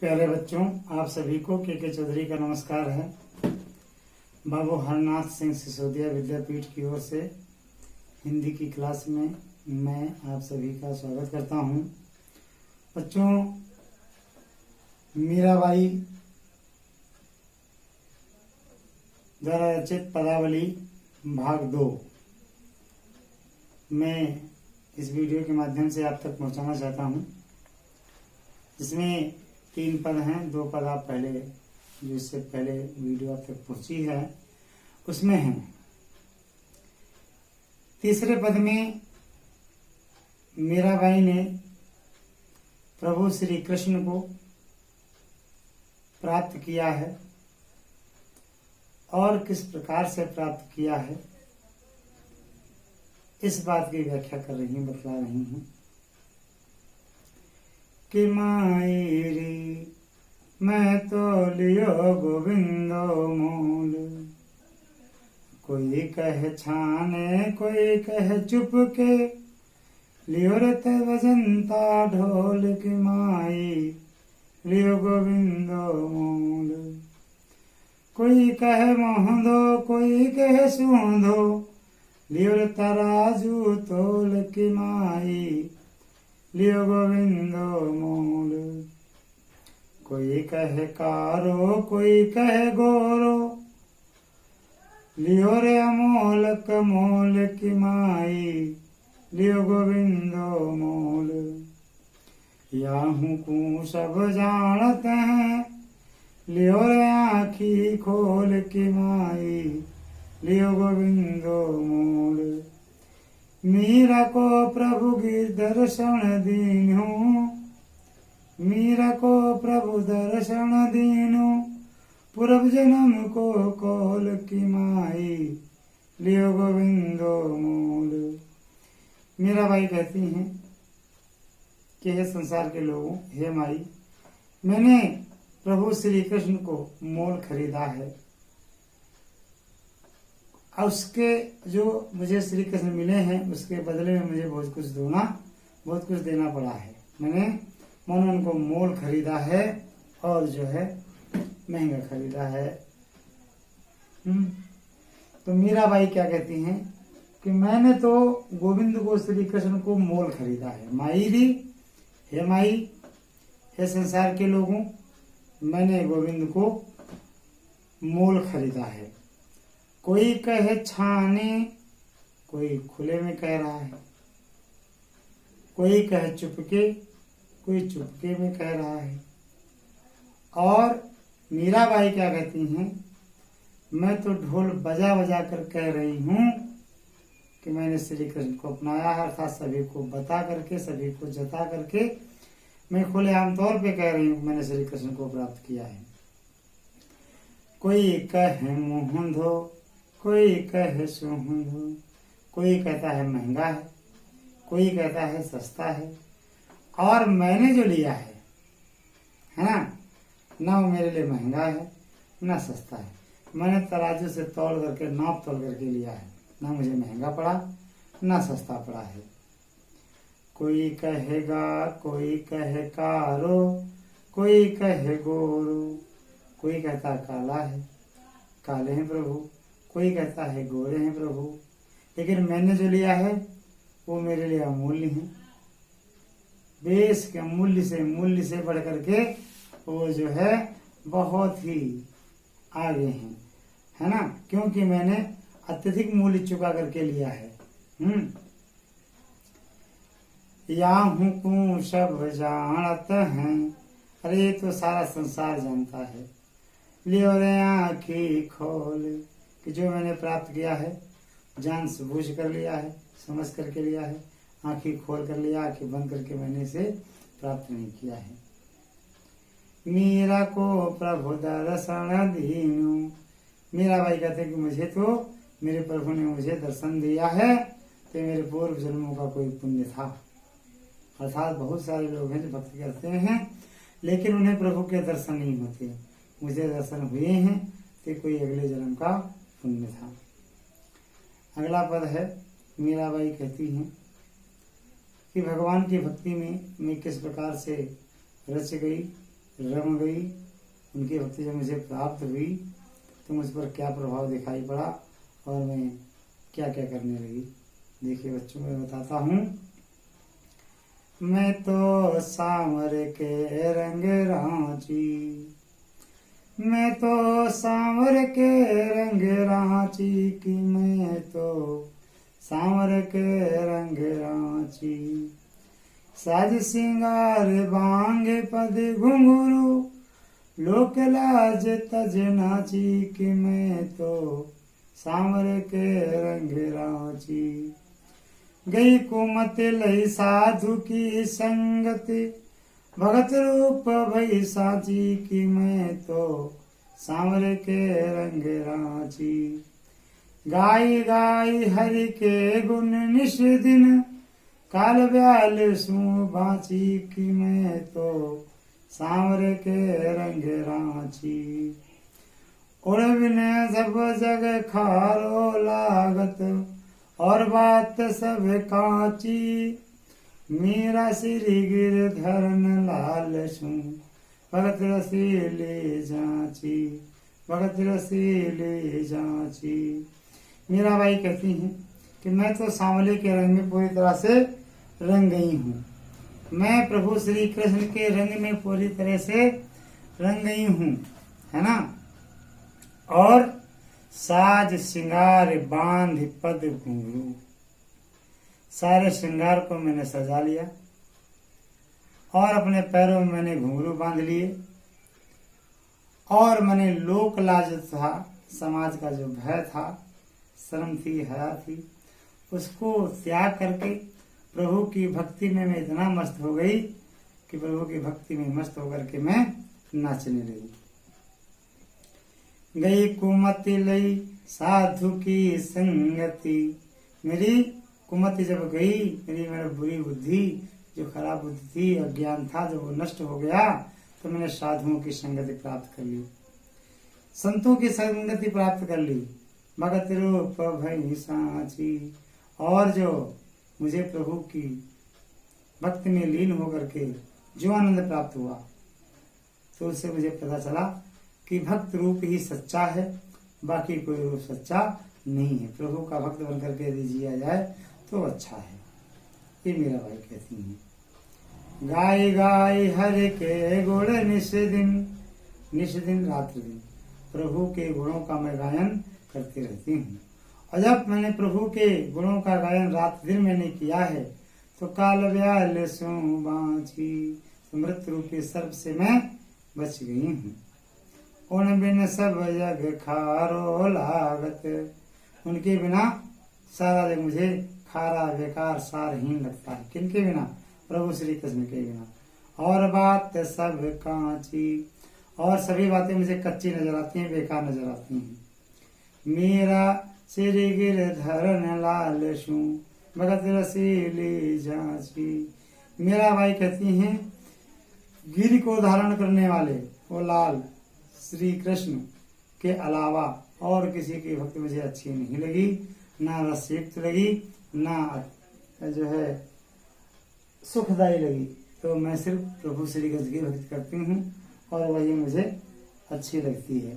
प्यारे बच्चों, आप सभी को के चौधरी का नमस्कार है। बाबू हरनाथ सिंह सिसोदिया विद्यापीठ की ओर से हिंदी की क्लास में मैं आप सभी का स्वागत करता हूं। बच्चों, मीराबाई द्वारा रचित पदावली भाग 2 मैं इस वीडियो के माध्यम से आप तक पहुंचाना चाहता हूं, जिसमें 3 पद हैं। 2 पद आप पहले जो इससे पहले वीडियो आप तक पहुंची है उसमें हैं। तीसरे पद में मीराबाई ने प्रभु श्री कृष्ण को प्राप्त किया है और किस प्रकार से प्राप्त किया है, इस बात की व्याख्या कर रही हूँ, बतला रही हूँ कि मायरी मैं तो लियो गोविंदो मूल, कोई कहे छाने कोई कहे चुप के, लियो रत बजंता ढोल की माई, लियो गोविंदो मूल। कोई कहे मोहंदो कोई कहे सूंधो, लियो तराजू तोल की माई, लियो गोविंदो मूल। कोई कहे कारो कोई कहे गोरो, लियो रे अमोलक मोल की माई, लियो गोविंदो मूल। याहू को सब जानत हैं, लियो रे आँखी खोल की माई, लियो गोविंदो मूल। मीरा को प्रभु की दर्शन दीन्हो, मीरा को प्रभु दर्शन दीन्हो, पूर्व जन्म को कौल की माई, लियो गोविंदो मूल। मीराबाई कहती हैं कि हे संसार के लोगों, हे माई, मैंने प्रभु श्री कृष्ण को मोल खरीदा है। उसके जो मुझे श्री कृष्ण मिले हैं उसके बदले में मुझे बहुत कुछ देना पड़ा है। मैंने उनको मोल खरीदा है और जो है महंगा खरीदा है। तो मीराबाई क्या कहती हैं कि मैंने तो गोविंद को श्री कृष्ण को मोल खरीदा है। माई, हे संसार के लोगों, मैंने गोविंद को मोल खरीदा है। कोई कहे छाने कोई खुले में कह रहा है, कोई कहे चुपके कोई चुपके में कह रहा है। और मीराबाई क्या कहती हैं, मैं तो ढोल बजा बजा कर कह रही हूँ कि मैंने श्री कृष्ण को अपनाया है, अर्थात सभी को बता करके, सभी को जता करके मैं खुलेआम तौर पे कह रही हूँ मैंने श्री कृष्ण को प्राप्त किया है। कोई कहे मोहंधो कोई कहे सोहंधो, कोई कहता है महंगा है, कोई कहता है सस्ता है। और मैंने जो लिया है ना वो मेरे लिए महंगा है ना सस्ता है। मैंने तराजू से तौल करके नाप तोल करके लिया है, ना मुझे महंगा पड़ा ना सस्ता पड़ा है। कोई कहेगा कोई कहे कारो कोई कहे गोरो, कोई कहता काला है, काले हैं प्रभु, कोई कहता है गोरे हैं प्रभु। लेकिन मैंने जो लिया है वो मेरे लिए अमूल्य है, बेस के मूल्य से बढ़ करके वो जो है बहुत ही आगे हैं, है ना, क्योंकि मैंने अत्यधिक मूल्य चुका करके लिया है। याहू को सब जानत हैं, अरे तो सारा संसार जानता है। लियो रे आँखी खोल, कि जो मैंने प्राप्त किया है जान से बूझ कर लिया है, समझ करके लिया है, आँखी खोल कर लिया, आँखें बंद करके मैंने इसे प्राप्त नहीं किया है। मीरा को प्रभु दर्शन दीनु, मीराबाई कहते कि मुझे तो मेरे प्रभु ने मुझे दर्शन दिया है, तो मेरे पूर्व जन्मों का कोई पुण्य था। अर्थात बहुत सारे लोग हैं जो भक्ति करते हैं लेकिन उन्हें प्रभु के दर्शन नहीं होते, मुझे दर्शन हुए हैं तो कोई अगले जन्म का पुण्य था। अगला पद है, मीराबाई कहती हैं कि भगवान की भक्ति में मैं किस प्रकार से रच गई, रम गई, उनकी भक्ति जब मुझे प्राप्त हुई तो मुझ पर क्या प्रभाव दिखाई पड़ा और मैं क्या क्या करने लगी। देखिए बच्चों, मैं बताता हूँ। मैं तो सांवर के रंग रांची, मैं तो सांवर के रंग रांची की, मैं तो सांवर के रंग रांची। साज सिंगार बांग पद घुंघरू, लोक लाज तज नाची कि मैं तो सांवर के रंग रांची। गई कुमत लई साधु की संगति, भगत रूप भई साची कि मैं तो सांवर के रंग रांची। गाई गाई हरि के गुण निश दिन, काल ब्याल सु बाची कि मैं तो सांवर के रंग रांची। उड़ बिने सब जग खारो लागत, और बात सब कांची। मेरा श्री गिरधरन लाल सु, भगत रसीले जाची, भगत रसीले जाची। मीराबाई कहती हैं कि मैं तो सांवले के रंग में पूरी तरह से रंग गई हूँ। मैं प्रभु श्री कृष्ण के रंग में पूरी तरह से रंग गई हूँ, है ना। और साज श्रृंगार बांध पद घुंघरू, सारे श्रृंगार को मैंने सजा लिया और अपने पैरों में मैंने घुंघरू बांध लिए, और मैंने लोक लाज था, समाज का जो भय था, शर्म थी, हया थी, उसको त्याग करके प्रभु की भक्ति में मैं इतना मस्त हो गई कि प्रभु की भक्ति में मस्त होकर के मैं नाचने लगी। गई कुमति लई साधु की संगति, मेरी कुमति जब गई, मेरी बुरी बुद्धि, जो खराब बुद्धि थी, अज्ञान था, जब वो नष्ट हो गया तो मैंने साधुओं की संगति प्राप्त कर ली, संतों की संगति प्राप्त कर ली। भगत रूप भई साची, और जो मुझे प्रभु की भक्ति में लीन होकर के जो आनंद प्राप्त हुआ, तो उससे मुझे पता चला कि भक्त रूप ही सच्चा है, बाकी कोई रूप सच्चा नहीं है। प्रभु का भक्त बनकर के यदि जिया जाए तो अच्छा है। ये मीराबाई कहती हैं। गाय गाय हर के गुण निश दिन रात्रि दिन प्रभु के गुणों का मैं गायन करती रहती हूँ। और जब मैंने प्रभु के गुणों का गायन रात दिन मैंने किया है तो काल ब्याल सु बाँची, तो मृत्यु रूपी सर्प से मैं बच गई हूँ। उन बिन सब जग खारो लागत, उनके बिना सारा जग मुझे खारा बेकार सारहीन लगता है। किनके बिना? प्रभु श्री कृष्ण के बिना। और बात सब कांची, और सभी बातें मुझे कच्ची नजर आती हैं, बेकार नजर आती हैं। मेरा श्री गिरधरन लाल सु, भगत रसीली जाची। मीराबाई कहती हैं, गिर को धारण करने वाले वो लाल श्री कृष्ण के अलावा और किसी की भक्ति मुझे अच्छी नहीं लगी, ना रसयुक्त लगी, ना जो है सुखदायी लगी। तो मैं सिर्फ प्रभु श्री कृष्ण की भक्ति करती हूँ और वही मुझे अच्छी लगती है।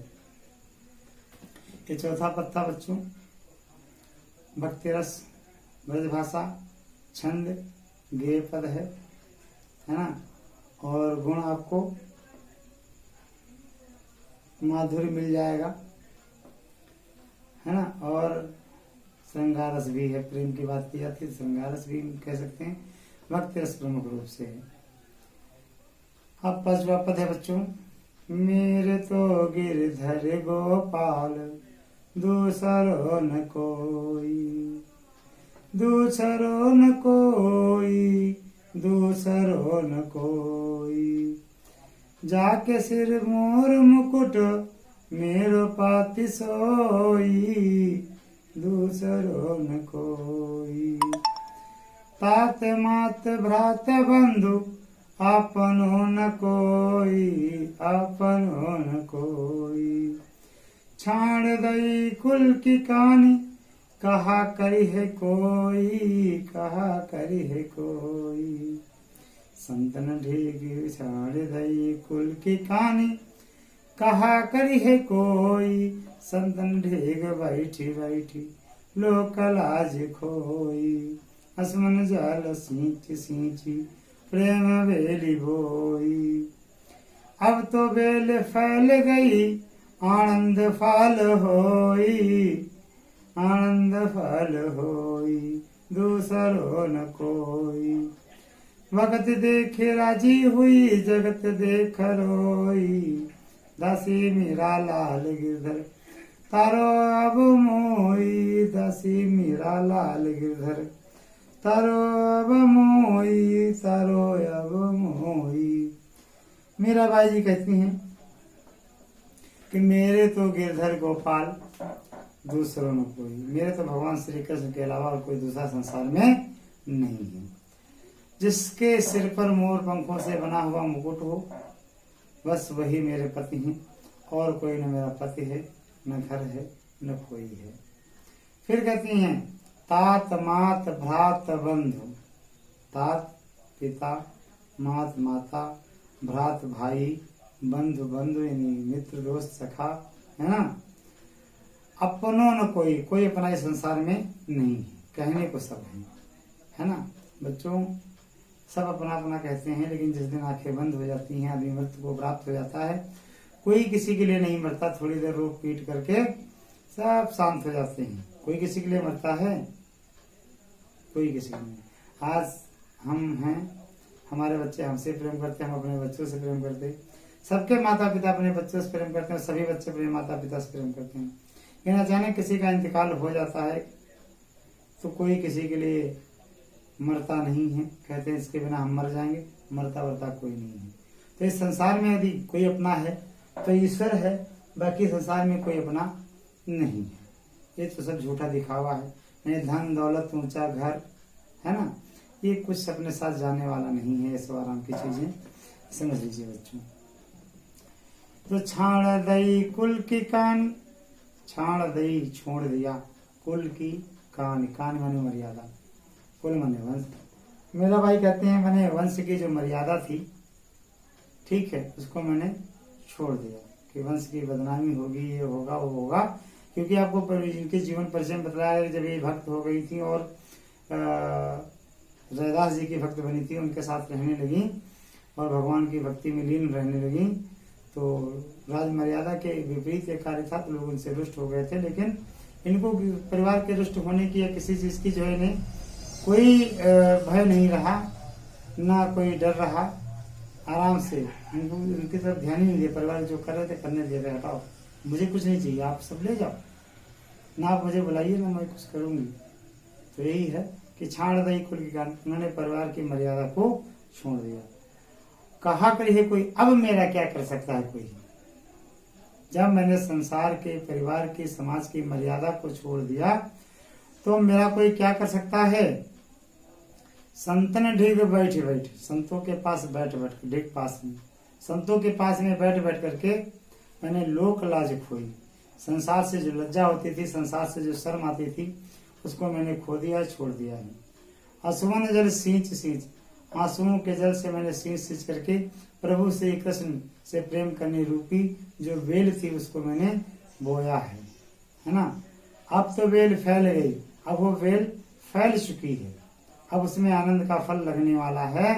ये चौथा पत्ता बच्चों, भक्ति रस, ब्रजभाषा, छंद, गेय पद है ना। और गुण आपको माधुर्य मिल जाएगा, है ना। और श्रृंगार रस भी है, प्रेम की बात की जाती है, श्रृंगार रस भी कह सकते हैं। भक्ति रस प्रमुख रूप से है। अब पांचवा पद है बच्चों, मेरे तो गिरधर गोपाल दूसरो न कोई, दूसरो न कोई, दूसरो न कोई। जाके सिर मोर मुकुट मेरो पाति सोई, दूसरो न कोई। तात मात भ्रात बंधु आपनो न कोई, आपनो न कोई। छाड़ दई कुल की कहानी कहा करी है कोई, कहा करी है कोई। संतन ढीग छाड़ दई कुल की कहानी, कहा करी है कोई। संतन ढीग बैठी बैठी लोक लाज खोई। असमन जल सींच सींची प्रेम बेली बोई। अब तो बेल फैल गई आनंद फाल होई। आनंद फल होई दूसरो न कोई। वक्त देखे राजी हुई जगत देख रोई। दासी मेरा लाल गिरधर तारो अब मोई। दासी मेरा लाल गिरधर तारो अब मोई। तारो अब मोई। मीराबाई जी कहती हैं कि मेरे तो गिरधर गोपाल दूसरों में कोई, मेरे तो भगवान श्री कृष्ण के अलावा और कोई दूसरा संसार में नहीं है। जिसके सिर पर मोर पंखों से बना हुआ मुकुट हो, बस वही मेरे पति हैं, और कोई न मेरा पति है, न घर है, न कोई है। फिर कहती हैं तात मात भ्रात बंधु। तात पिता, मात माता, भ्रात भाई, बंधु बंधु यानी मित्र दोस्त सखा, है ना। अपनों न कोई, कोई अपना इस संसार में नहीं है, कहने को सब है ना। बच्चों सब अपना अपना कहते हैं, लेकिन जिस दिन आंखें बंद हो जाती हैं, आदमी मृत्यु को प्राप्त हो जाता है, कोई किसी के लिए नहीं मरता। थोड़ी देर रोक पीट करके सब शांत हो जाते हैं। कोई किसी के लिए मरता है? कोई किसी के लिए। आज हम हैं, हमारे बच्चे हमसे प्रेम करते हैं, हम अपने बच्चों से प्रेम करते हैं। सबके माता पिता अपने बच्चों से प्रेम करते हैं, सभी बच्चे अपने माता पिता से प्रेम करते हैं। लेकिन अचानक किसी का इंतकाल हो जाता है तो कोई किसी के लिए मरता नहीं है। कहते हैं इसके बिना हम मर जाएंगे, मरता वरता कोई नहीं है। तो इस संसार में यदि कोई अपना है तो ईश्वर है, बाकी संसार में कोई अपना नहीं है। ये तो सब झूठा दिखावा है। नहीं धन दौलत ऊंचा घर, है ना, ये कुछ अपने साथ जाने वाला नहीं है। ऐसे आराम की चीजें समझ लीजिए बच्चों। तो छाड़ दई कुल की कान, छाड़ दई छोड़ दिया कुल की कान। कान माने मर्यादा, कुल माने वंश। मेरा भाई कहते हैं मैंने वंश की जो मर्यादा थी, ठीक है, उसको मैंने छोड़ दिया कि वंश की बदनामी होगी, ये होगा वो होगा। क्योंकि आपको इनके जीवन परिचय में बताया जब ये भक्त हो गई थी और रैदास जी की भक्त बनी थी, उनके साथ रहने लगी और भगवान की भक्ति में लीन रहने लगी, तो राज मर्यादा के विपरीत एक कार्य था, तो लोग उनसे रुष्ट हो गए थे। लेकिन इनको परिवार के रुष्ट होने की या किसी चीज की जो है नहीं, कोई भय नहीं रहा, ना कोई डर रहा। आराम से इनको उनकी तरफ ध्यान ही नहीं दिया। परिवार जो कर रहे थे करने दे रहे, हटाओ, मुझे कुछ नहीं चाहिए, आप सब ले जाओ ना, आप मुझे बुलाइए ना, मैं कुछ करूंगी। तो यही है कि छाड़ दई कुल की कान, उन्होंने परिवार की मर्यादा को छोड़ दिया। कहा करी है कोई अब मेरा क्या कर सकता है कोई। जब मैंने संसार के, परिवार की, समाज की मर्यादा को छोड़ दिया तो मेरा कोई क्या कर सकता है। संतन ढीग बैठ बैठ, संतों के पास बैठ बैठ, ढीग पास में, संतों के पास में बैठ बैठ करके मैंने लोक लाज खोई। संसार से जो लज्जा होती थी, संसार से जो शर्म आती थी, उसको मैंने खो दिया, छोड़ दिया है। आंसुओं जल सींच सींच, आंसुओं के जल से मैंने सींच सींच करके प्रभु श्री कृष्ण से प्रेम करने रूपी जो बेल थी उसको मैंने बोया है ना। अब तो बेल फैल गई, अब वो बेल फैल चुकी है, अब उसमें आनंद का फल लगने वाला है।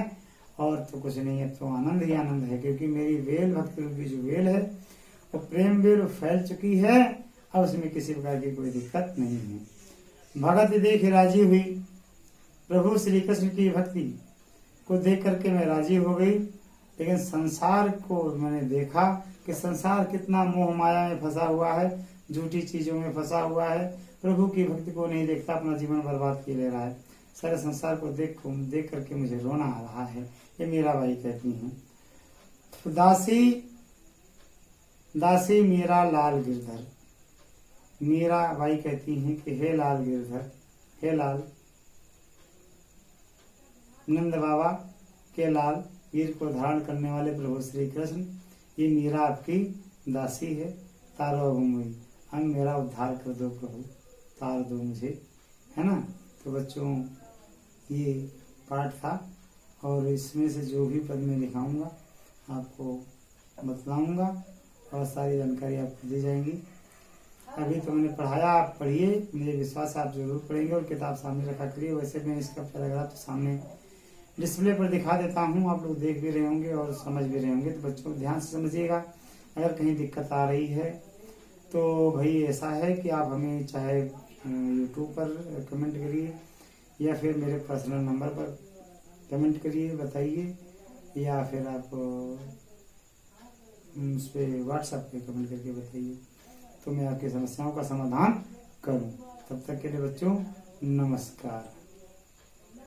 और तो कुछ नहीं है, तो आनंद ही आनंद है, क्योंकि मेरी बेल, भक्ति रूपी जो बेल है वो प्रेम बेल फैल चुकी है। अब उसमें किसी प्रकार की कोई दिक्कत नहीं है। भगत देख राजी हुई, प्रभु श्री कृष्ण की भक्ति को देख करके मैं राजी हो गई। लेकिन संसार को मैंने देखा कि संसार कितना मोह माया में फंसा हुआ है, झूठी चीजों में फंसा हुआ है, प्रभु की भक्ति को नहीं देखता, अपना जीवन बर्बाद किए ले रहा है। सारे संसार को देख करके मुझे रोना आ रहा है। ये मीराबाई कहती हैं। तो दासी मेरा लाल गिरधर, मीराबाई कहती हैं कि हे लाल गिरधर, हे लाल, नंद बाबा के लाल, वीर को धारण करने वाले प्रभु श्री कृष्ण, ये मीरा आपकी दासी है। तारो अगुमुई, हम मेरा उद्धार कर दो प्रभु, तार दो मुझे, है ना। तो बच्चों ये पाठ था और इसमें से जो भी पद मैं दिखाऊंगा आपको बतलाऊंगा और सारी जानकारी आपको दी जाएंगी। अभी तो मैंने पढ़ाया, आप पढ़िए, मुझे विश्वास है आप जरूर पढ़ेंगे और किताब सामने रखा करिए। वैसे मैं इसका पैराग्राफ तो सामने डिस्प्ले पर दिखा देता हूँ, आप लोग देख भी रहे होंगे और समझ भी रहे होंगे। तो बच्चों ध्यान से समझिएगा। अगर कहीं दिक्कत आ रही है तो भाई ऐसा है कि आप हमें चाहे यूट्यूब पर कमेंट करिए या फिर मेरे पर्सनल नंबर पर कमेंट करिए, बताइए, या फिर आप उस पर व्हाट्सएप पे कमेंट करके बताइए, तो मैं आपकी समस्याओं का समाधान करूं। तब तक के लिए बच्चों नमस्कार।